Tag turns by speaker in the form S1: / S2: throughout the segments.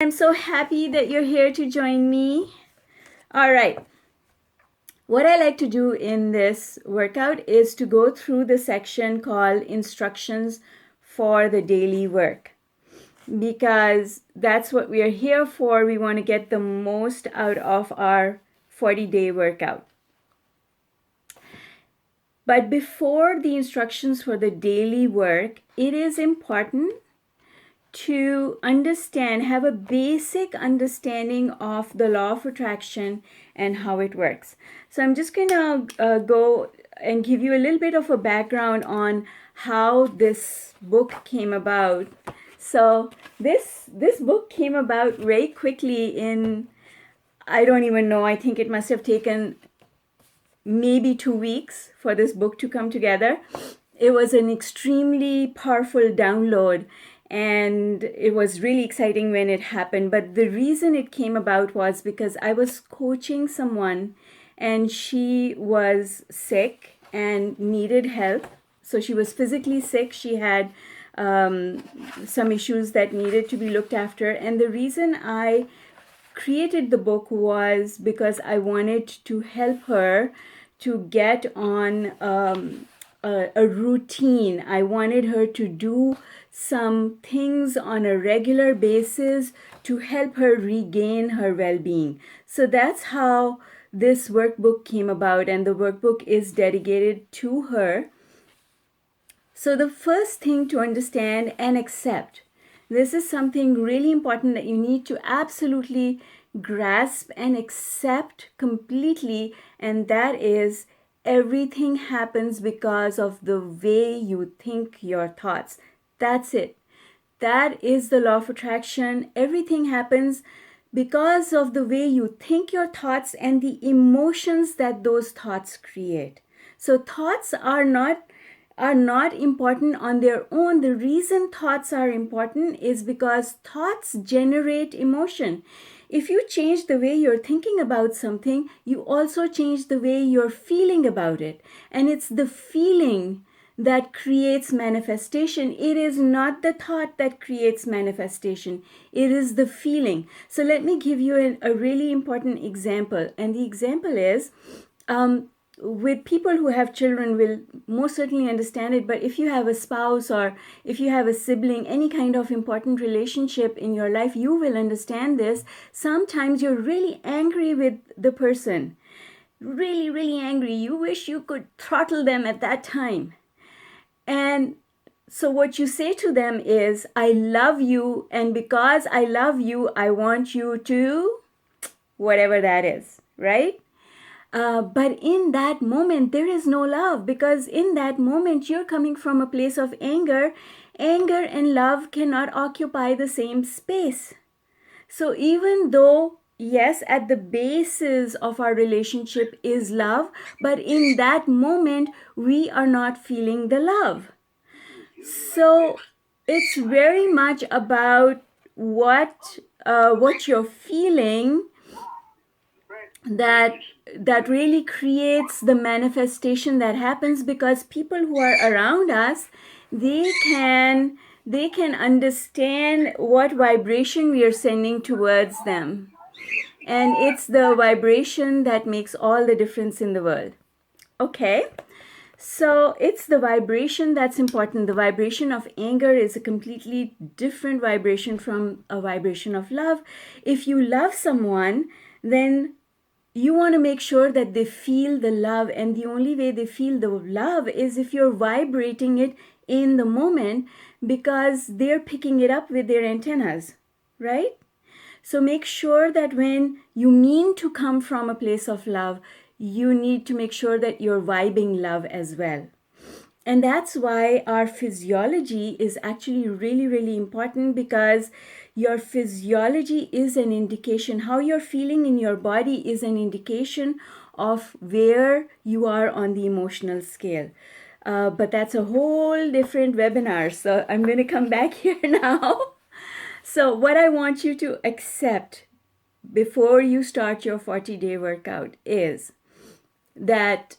S1: I'm so happy that you're here to join me. All right. What I like to do in this workout is to go through the section called instructions for the daily work, because that's what we are here for. We want to get the most out of our 40-day workout. But before the instructions for the daily work, it is important to understand, have a basic understanding of the law of attraction and how it works. So I'm just going to go and give you a little bit of a background on how this book came about. So this book came about very quickly in, I don't even know, I think it must have taken maybe 2 weeks for this book to come together. It was an extremely powerful download, and it was really exciting when it happened. But the reason it came about was because I was coaching someone and she was sick and needed help. So she was physically sick. She had some issues that needed to be looked after. And the reason I created the book was because I wanted to help her to get on a routine. I wanted her to do some things on a regular basis to help her regain her well-being. So that's how this workbook came about, and the workbook is dedicated to her. So the first thing to understand and accept, this is something really important that you need to absolutely grasp and accept completely, and that is everything happens because of the way you think your thoughts. That's it. That is the law of attraction. Everything happens because of the way you think your thoughts and the emotions that those thoughts create. So thoughts are not important on their own. The reason thoughts are important is because thoughts generate emotion. If you change the way you're thinking about something, you also change the way you're feeling about it. And it's the feeling that creates manifestation. It is not the thought that creates manifestation. It is the feeling. So let me give you a really important example. And the example is, with people who have children will most certainly understand it, but if you have a spouse or if you have a sibling, any kind of important relationship in your life, you will understand this. Sometimes you're really angry with the person, really, really angry. You wish you could throttle them at that time. And so what you say to them is, I love you, and because I love you, I want you to, whatever that is, right? But in that moment, there is no love, because in that moment, you're coming from a place of anger. Anger and love cannot occupy the same space. So even though, yes, at the basis of our relationship is love, but in that moment, we are not feeling the love. So it's very much about what you're feeling that really creates the manifestation that happens, because people who are around us, they can understand what vibration we are sending towards them, and it's the vibration that makes all the difference in the world. Okay, so it's the vibration that's important. The vibration of anger is a completely different vibration from a vibration of love. If you love someone, then you want to make sure that they feel the love, and the only way they feel the love is if you're vibrating it in the moment, because they're picking it up with their antennas, right? So make sure that when you mean to come from a place of love, you need to make sure that you're vibing love as well. And that's why our physiology is actually really, really important, because your physiology is an indication. How you're feeling in your body is an indication of where you are on the emotional scale. But that's a whole different webinar. So I'm going to come back here now. So what I want you to accept before you start your 40-day workout is that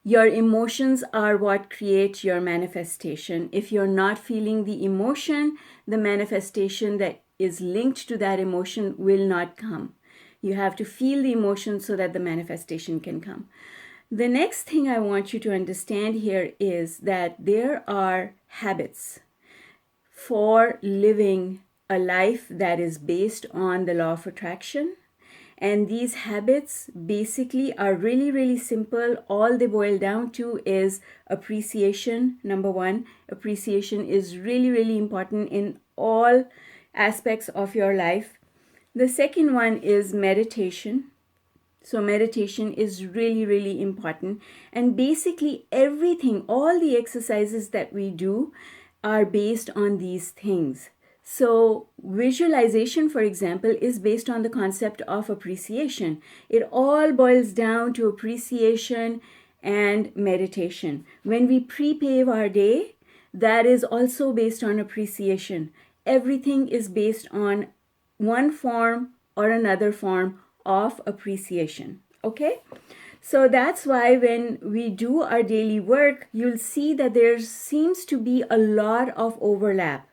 S1: Your emotions are what create your manifestation. If you're not feeling the emotion, the manifestation that is linked to that emotion will not come. You have to feel the emotion so that the manifestation can come. The next thing I want you to understand here is that there are habits for living a life that is based on the law of attraction. And these habits basically are really, really simple. All they boil down to is appreciation. Number one, appreciation is really, really important in all aspects of your life. The second one is meditation. So meditation is really, really important. And basically everything, all the exercises that we do are based on these things. So visualization, for example, is based on the concept of appreciation. It all boils down to appreciation and meditation. When we pre-pave our day, that is also based on appreciation. Everything is based on one form or another form of appreciation. Okay? So that's why when we do our daily work, you'll see that there seems to be a lot of overlap.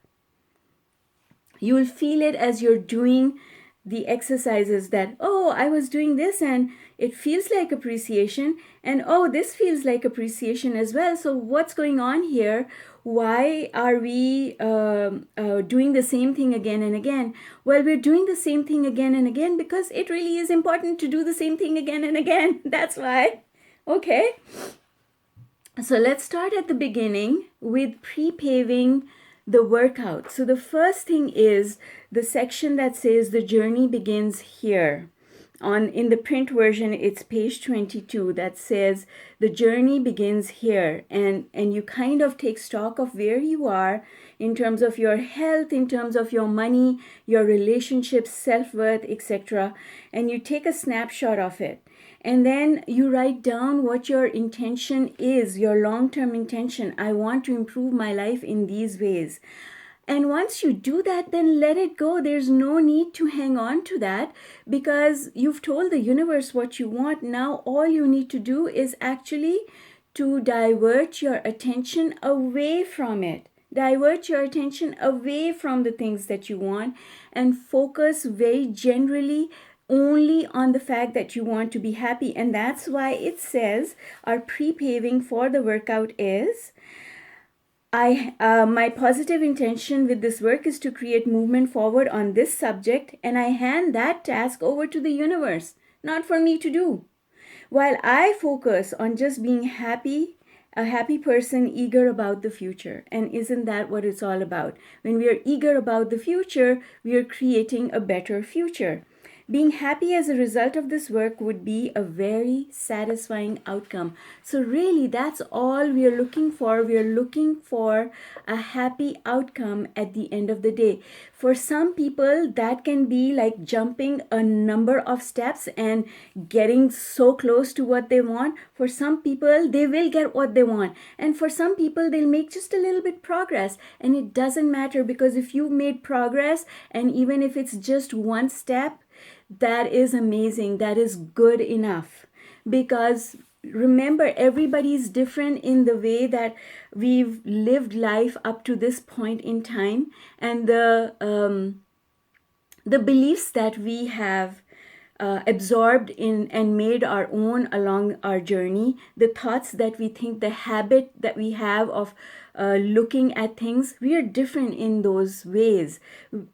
S1: You'll feel it as you're doing the exercises that, oh, I was doing this and it feels like appreciation, and oh, this feels like appreciation as well. So what's going on here? Why are we doing the same thing again and again? Well, we're doing the same thing again and again because it really is important to do the same thing again and again. That's why. Okay. So let's start at the beginning with pre-paving the workout. So the first thing is the section that says the journey begins here. In the print version, it's page 22 that says the journey begins here, and you kind of take stock of where you are in terms of your health, in terms of your money, your relationships, self-worth, etc. And you take a snapshot of it. And then you write down what your intention is, your long-term intention. I want to improve my life in these ways. And once you do that, then let it go. There's no need to hang on to that because you've told the universe what you want. Now all you need to do is actually to divert your attention away from it. Divert your attention away from the things that you want and focus very generally only on the fact that you want to be happy. And that's why it says our pre-paving for the workout is, my positive intention with this work is to create movement forward on this subject, and I hand that task over to the universe, not for me to do. While I focus on just being happy, a happy person eager about the future. And isn't that what it's all about? When we are eager about the future, we are creating a better future. Being happy as a result of this work would be a very satisfying outcome. So really, that's all we are looking for. We are looking for a happy outcome at the end of the day. For some people, that can be like jumping a number of steps and getting so close to what they want. For some people, they will get what they want. And for some people, they'll make just a little bit progress. And it doesn't matter, because if you've made progress, and even if it's just one step, that is amazing. That is good enough. Because remember, everybody's different in the way that we've lived life up to this point in time, and the beliefs that we have absorbed in and made our own along our journey, the thoughts that we think, the habit that we have of looking at things, we are different in those ways.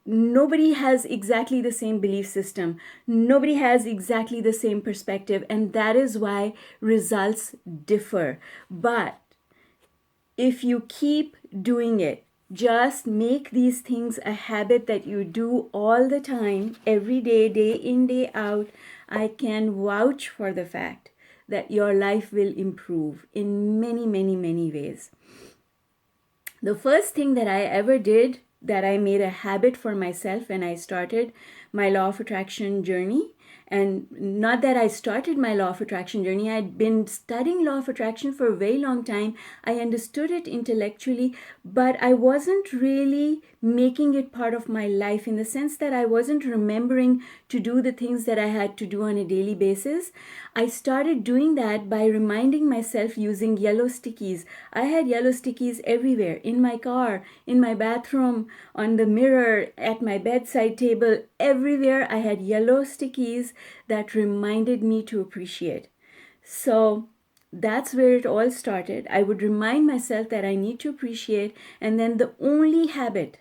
S1: Nobody has exactly the same belief system. Nobody has exactly the same perspective, and that is why results differ. But if you keep doing it, just make these things a habit that you do all the time, every day, day in, day out. I can vouch for the fact that your life will improve in many, many, many ways. The first thing that I ever did, that I made a habit for myself when I started my law of attraction journey, And not that I started my law of attraction journey. I had been studying law of attraction for a very long time. I understood it intellectually, but I wasn't really making it part of my life, in the sense that I wasn't remembering to do the things that I had to do on a daily basis. I started doing that by reminding myself using yellow stickies. I had yellow stickies everywhere, in my car, in my bathroom, on the mirror, at my bedside table. Everywhere I had yellow stickies that reminded me to appreciate. So that's where it all started. I would remind myself that I need to appreciate, and then the only habit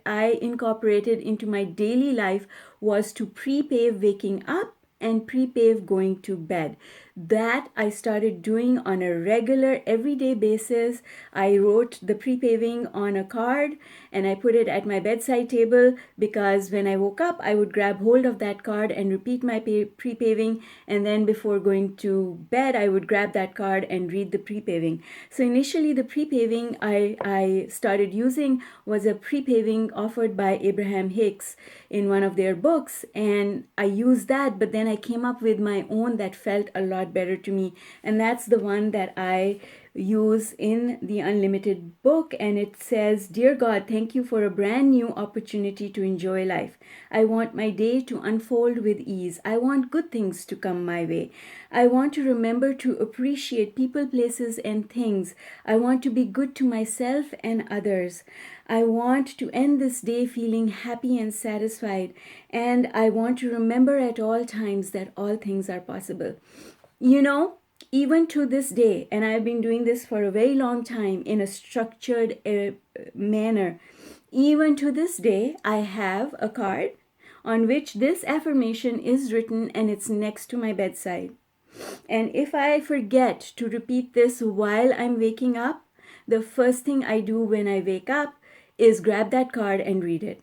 S1: I incorporated into my daily life was to pre-pave waking up and pre-pave going to bed. That I started doing on a regular, everyday basis. I wrote the pre-paving on a card and I put it at my bedside table, because when I woke up, I would grab hold of that card and repeat my pre-paving. And then before going to bed, I would grab that card and read the pre-paving. So initially, the pre-paving I started using was a pre-paving offered by Abraham Hicks in one of their books. And I used that, but then I came up with my own that felt a lot better to me. And that's the one that I use in the Unlimited book. And it says, "Dear God, thank you for a brand new opportunity to enjoy life. I want my day to unfold with ease. I want good things to come my way. I want to remember to appreciate people, places, and things. I want to be good to myself and others. I want to end this day feeling happy and satisfied. And I want to remember at all times that all things are possible." You know, even to this day, and I've been doing this for a very long time in a structured manner, even to this day, I have a card on which this affirmation is written, and it's next to my bedside. And if I forget to repeat this while I'm waking up, the first thing I do when I wake up is grab that card and read it.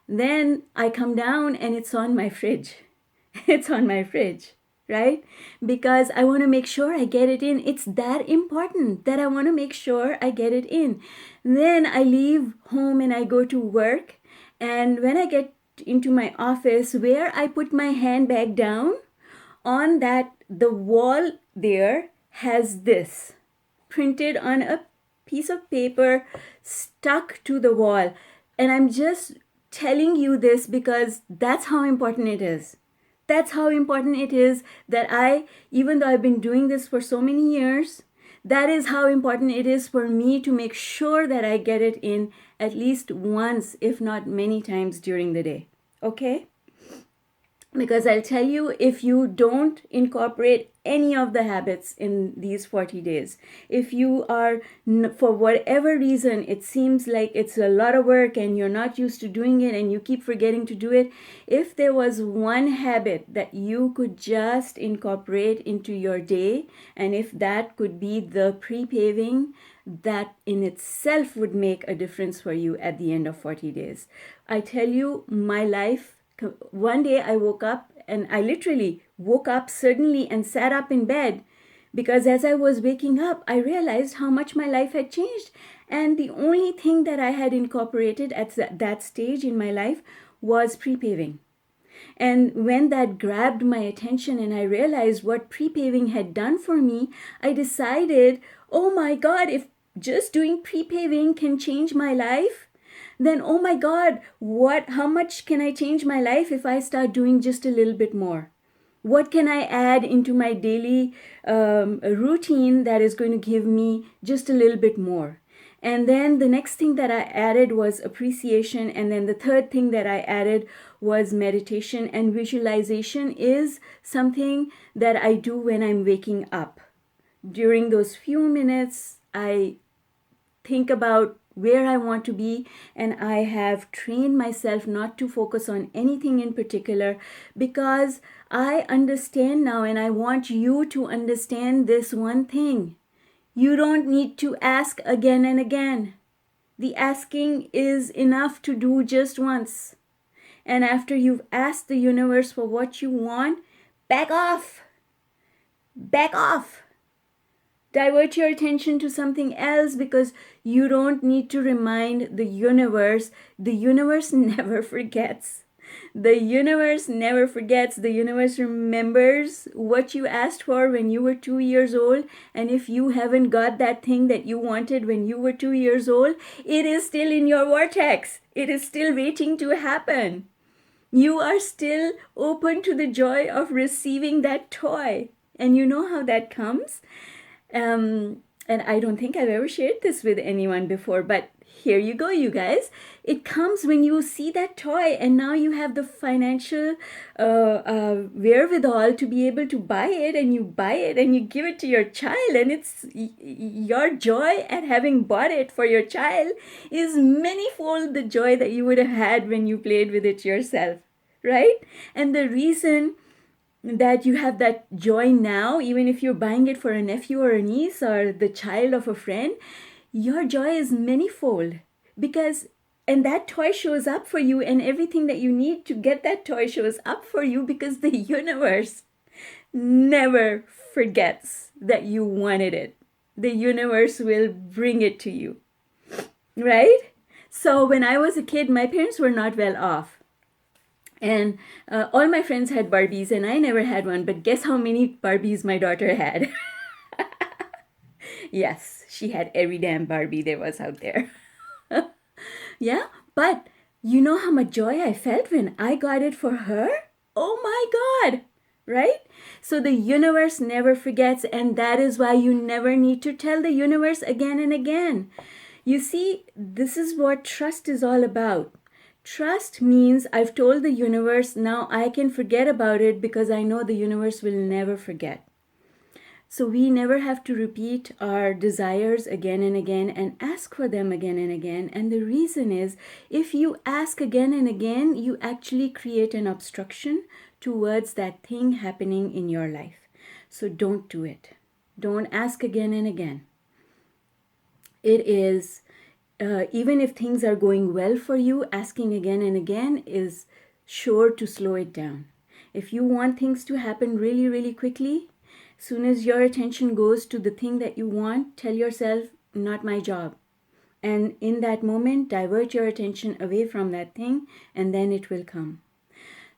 S1: Then I come down and it's on my fridge. It's on my fridge, right? Because I want to make sure I get it in. It's that important that I want to make sure I get it in. Then I leave home and I go to work. And when I get into my office, where I put my handbag down, on that, the wall there has this printed on a piece of paper stuck to the wall. And I'm just telling you this because that's how important it is. That's how important it is that even though I've been doing this for so many years, that is how important it is for me to make sure that I get it in at least once, if not many times during the day. Okay? Because I'll tell you, if you don't incorporate any of the habits in these 40 days, if you are, for whatever reason, it seems like it's a lot of work and you're not used to doing it and you keep forgetting to do it, if there was one habit that you could just incorporate into your day, and if that could be the pre-paving, that in itself would make a difference for you at the end of 40 days. I tell you, my life, one day I woke up, and I literally woke up suddenly and sat up in bed, because as I was waking up, I realized how much my life had changed. And the only thing that I had incorporated at that stage in my life was pre-paving. And when that grabbed my attention and I realized what pre-paving had done for me, I decided, oh my God, if just doing pre-paving can change my life, then oh my God, how much can I change my life if I start doing just a little bit more? What can I add into my daily routine that is going to give me just a little bit more? And then the next thing that I added was appreciation. And then the third thing that I added was meditation. And visualization is something that I do when I'm waking up. During those few minutes, I think about where I want to be, and I have trained myself not to focus on anything in particular, because I understand now, and I want you to understand this one thing. You don't need to ask again and again. The asking is enough to do just once. And after you've asked the universe for what you want, back off. Back off. Divert your attention to something else, because you don't need to remind the universe. The universe never forgets. The universe never forgets. The universe remembers what you asked for when you were 2 years old. And if you haven't got that thing that you wanted when you were 2 years old, it is still in your vortex. It is still waiting to happen. You are still open to the joy of receiving that toy. And you know how that comes? And I don't think I've ever shared this with anyone before, but here you go, you guys. It comes when you see that toy, and now you have the financial wherewithal to be able to buy it, and you buy it and you give it to your child, and it's your joy at having bought it for your child is manyfold the joy that you would have had when you played with it yourself, right? And the reason that you have that joy now, even if you're buying it for a nephew or a niece or the child of a friend, your joy is manyfold because, and that toy shows up for you, and everything that you need to get that toy shows up for you because the universe never forgets that you wanted it. The universe will bring it to you, right? So when I was a kid, my parents were not well off. And all my friends had Barbies and I never had one. But guess how many Barbies my daughter had? Yes, she had every damn Barbie there was out there. Yeah, but you know how much joy I felt when I got it for her? Oh my God, right? So the universe never forgets, and that is why you never need to tell the universe again and again. You see, this is what trust is all about. Trust means I've told the universe, now I can forget about it because I know the universe will never forget. So we never have to repeat our desires again and again and ask for them again and again. And the reason is, if you ask again and again, you actually create an obstruction towards that thing happening in your life. So don't do it. Don't ask again and again. It is... even if things are going well for you, asking again and again is sure to slow it down. If you want things to happen really, really quickly, as soon as your attention goes to the thing that you want, tell yourself, not my job. And in that moment, divert your attention away from that thing, and then it will come.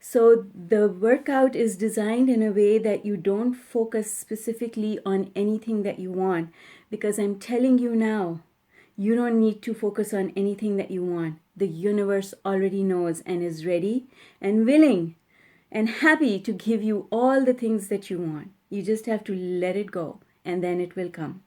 S1: So the workout is designed in a way that you don't focus specifically on anything that you want, because I'm telling you now, you don't need to focus on anything that you want. The universe already knows and is ready and willing and happy to give you all the things that you want. You just have to let it go, and then it will come.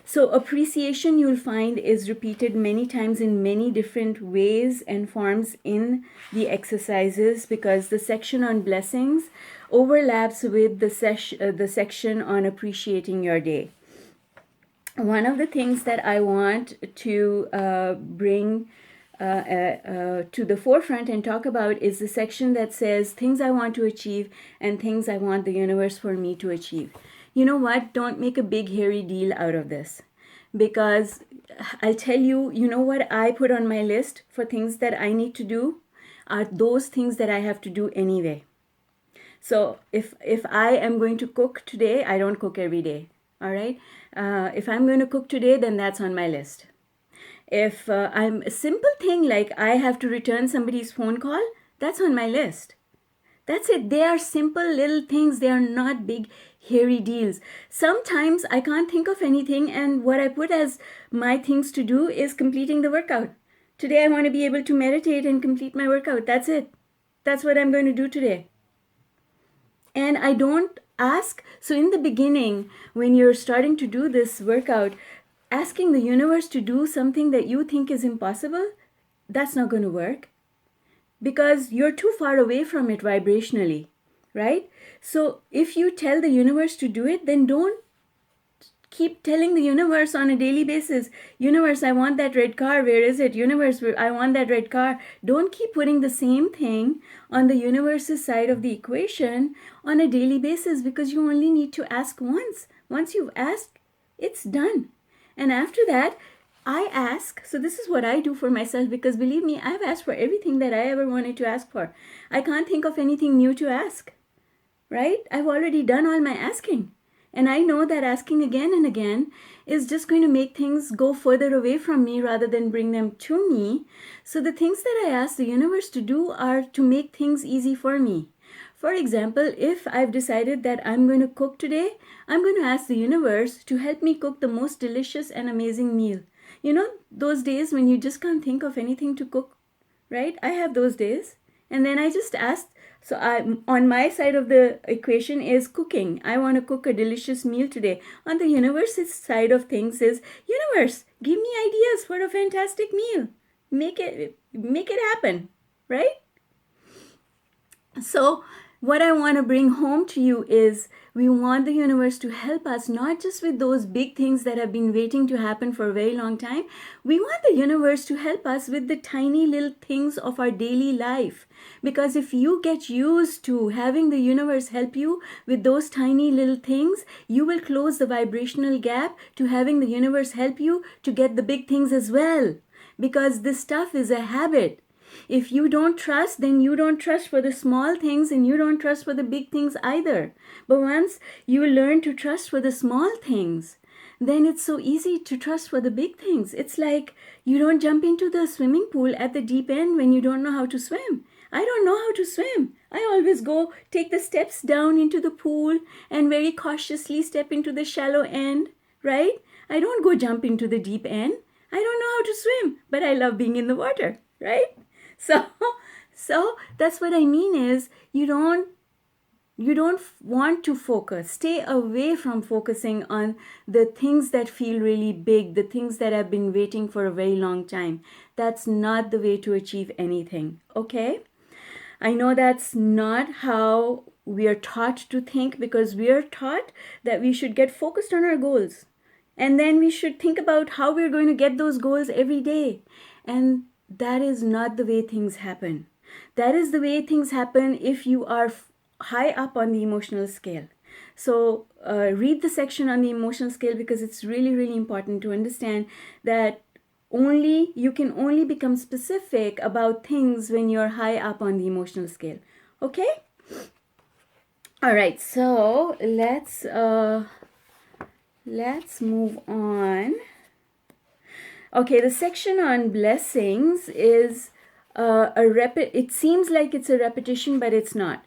S1: So appreciation, you'll find, is repeated many times in many different ways and forms in the exercises, because the section on blessings overlaps with the section on appreciating your day. One of the things that I want to bring to the forefront and talk about is the section that says things I want to achieve and things I want the universe for me to achieve. You know what? Don't make a big hairy deal out of this, because I'll tell you, you know what I put on my list for things that I need to do are those things that I have to do anyway. So if I am going to cook today, I don't cook every day. All right. If I'm going to cook today, then that's on my list. If I'm a simple thing like I have to return somebody's phone call, that's on my list. That's it. They are simple little things. They are not big, hairy deals. Sometimes I can't think of anything, and what I put as my things to do is completing the workout. Today I want to be able to meditate and complete my workout. That's it. That's what I'm going to do today. And I don't ask. So in the beginning, when you're starting to do this workout, asking the universe to do something that you think is impossible, that's not going to work, because you're too far away from it vibrationally, right? So if you tell the universe to do it, then don't keep telling the universe on a daily basis, universe, I want that red car. Where is it? Universe, I want that red car. Don't keep putting the same thing on the universe's side of the equation on a daily basis, because you only need to ask once. Once you've asked, it's done. And after that, I ask. So this is what I do for myself, because believe me, I've asked for everything that I ever wanted to ask for. I can't think of anything new to ask, right? I've already done all my asking. And I know that asking again and again is just going to make things go further away from me rather than bring them to me. So the things that I ask the universe to do are to make things easy for me. For example, if I've decided that I'm going to cook today, I'm going to ask the universe to help me cook the most delicious and amazing meal. You know, those days when you just can't think of anything to cook, right? I have those days. And then I just asked, so on my side of the equation is cooking. I want to cook a delicious meal today. On the universe's side of things is, universe, give me ideas for a fantastic meal. Make it happen, right? So what I want to bring home to you is we want the universe to help us not just with those big things that have been waiting to happen for a very long time. We want the universe to help us with the tiny little things of our daily life. Because if you get used to having the universe help you with those tiny little things, you will close the vibrational gap to having the universe help you to get the big things as well. Because this stuff is a habit. If you don't trust, then you don't trust for the small things and you don't trust for the big things either. But once you learn to trust for the small things, then it's so easy to trust for the big things. It's like you don't jump into the swimming pool at the deep end when you don't know how to swim. I don't know how to swim. I always go take the steps down into the pool and very cautiously step into the shallow end, right? I don't go jump into the deep end. I don't know how to swim, but I love being in the water, right? So that's what I mean is you don't want to focus. Stay away from focusing on the things that feel really big, the things that have been waiting for a very long time. That's not the way to achieve anything, okay? I know that's not how we are taught to think, because we are taught that we should get focused on our goals. And then we should think about how we're going to get those goals every day. And that is not the way things happen. That is the way things happen if you are high up on the emotional scale. So read the section on the emotional scale, because it's really, really important to understand that you can only become specific about things when you're high up on the emotional scale. Okay? All right, so let's move on. Okay, the section on blessings is it seems like it's a repetition, but it's not.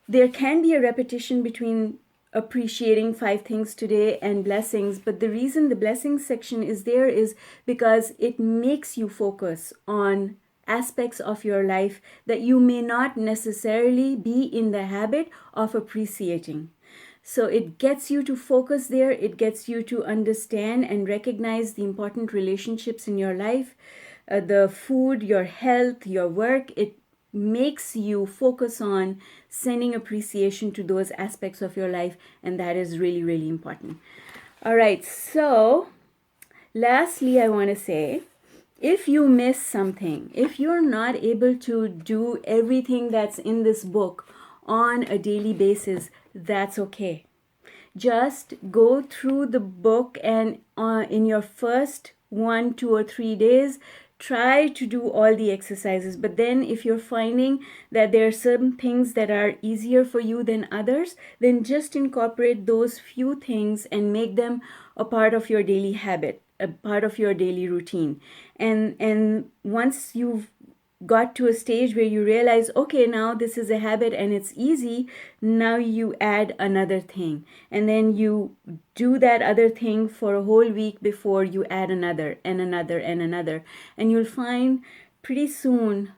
S1: There can be a repetition between appreciating 5 things today and blessings, but the reason the blessings section is there is because it makes you focus on aspects of your life that you may not necessarily be in the habit of appreciating. So it gets you to focus there. It gets you to understand and recognize the important relationships in your life, the food, your health, your work. It makes you focus on sending appreciation to those aspects of your life, and that is really, really important. All right, so lastly, I want to say, if you miss something, if you're not able to do everything that's in this book on a daily basis, that's okay. Just go through the book, and in your first 1, 2, or 3 days, try to do all the exercises. But then if you're finding that there are some things that are easier for you than others, then just incorporate those few things and make them a part of your daily habit, a part of your daily routine. And once you've got to a stage where you realize, okay, now this is a habit and it's easy, now you add another thing, and then you do that other thing for a whole week before you add another and another and another, and you'll find pretty soon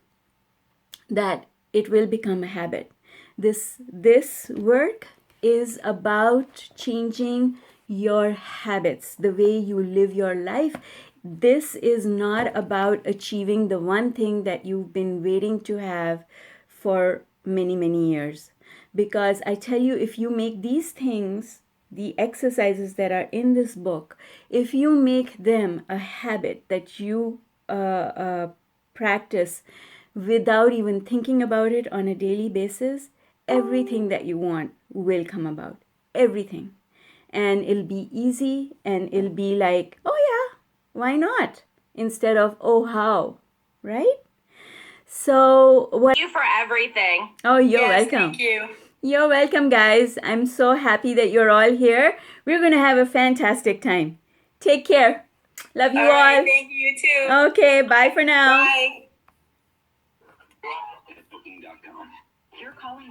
S1: that it will become a habit. This work is about changing your habits, the way you live your life. This is not about achieving the one thing that you've been waiting to have for many, many years. Because I tell you, if you make these things, the exercises that are in this book, if you make them a habit that you practice without even thinking about it on a daily basis, everything that you want will come about. Everything. And it'll be easy, and it'll be like, oh yeah, why not? Instead of, oh, how, right? So what?
S2: Thank you for everything.
S1: Oh, you're
S2: yes,
S1: welcome.
S2: Thank you.
S1: You're welcome, guys. I'm so happy that you're all here. We're going to have a fantastic time. Take care. Love you all.
S2: Right, thank you too.
S1: Okay, bye for now.
S2: Bye.
S3: You're calling